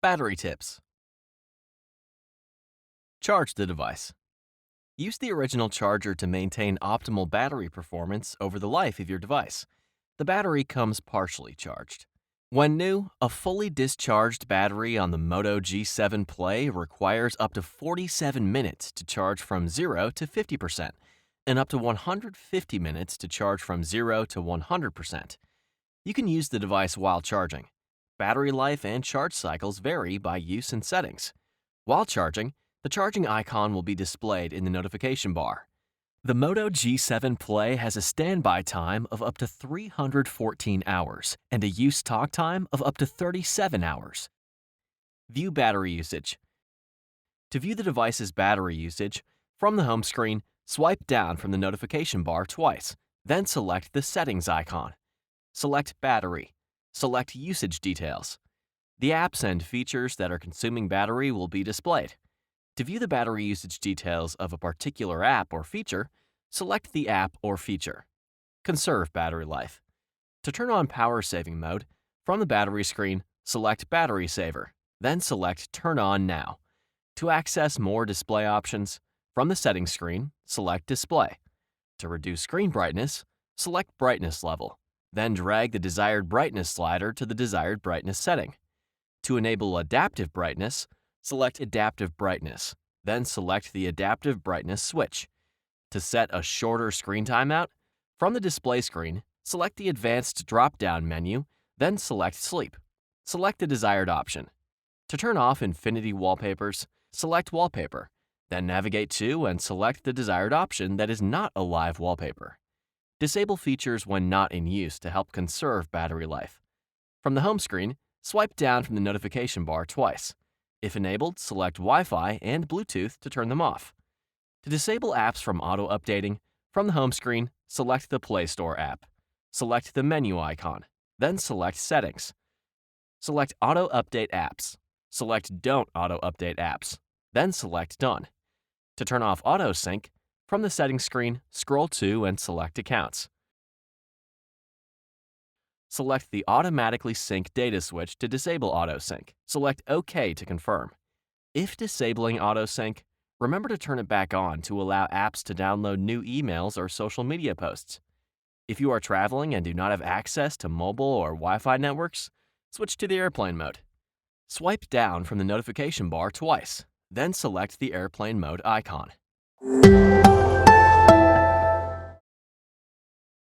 Battery tips. Charge the device. Use the original charger to maintain optimal battery performance over the life of your device. The battery comes partially charged. When new, a fully discharged battery on the Moto G7 Play requires up to 47 minutes to charge from 0 to 50% and up to 150 minutes to charge from 0 to 100%. You can use the device while charging. Battery life and charge cycles vary by use and settings. While charging, the charging icon will be displayed in the notification bar. The Moto G7 Play has a standby time of up to 314 hours and a use talk time of up to 37 hours. View battery usage. To view the device's battery usage, from the home screen, swipe down from the notification bar twice, then select the settings icon. Select battery. Select usage details. The apps and features that are consuming battery will be displayed. To view the battery usage details of a particular app or feature, select the app or feature. Conserve battery life. To turn on power saving mode, from the battery screen, select Battery Saver, then select Turn On Now. To access more display options, from the settings screen, select Display. To reduce screen brightness, select Brightness Level, then drag the desired brightness slider to the desired brightness setting. To enable adaptive brightness, select Adaptive Brightness, then select the Adaptive Brightness switch. To set a shorter screen timeout, from the display screen, select the Advanced drop-down menu, then select Sleep. Select the desired option. To turn off Infinity Wallpapers, select Wallpaper, then navigate to and select the desired option that is not a live wallpaper. Disable features when not in use to help conserve battery life. From the home screen, swipe down from the notification bar twice. If enabled, select Wi-Fi and Bluetooth to turn them off. To disable apps from auto-updating, from the home screen, select the Play Store app. Select the menu icon, then select Settings. Select Auto Update Apps. Select Don't Auto Update Apps, then select Done. To turn off Auto Sync, from the settings screen, scroll to and select Accounts. Select the Automatically Sync data switch to disable Auto Sync. Select OK to confirm. If disabling Auto Sync, remember to turn it back on to allow apps to download new emails or social media posts. If you are traveling and do not have access to mobile or Wi-Fi networks, switch to the airplane mode. Swipe down from the notification bar twice, then select the airplane mode icon.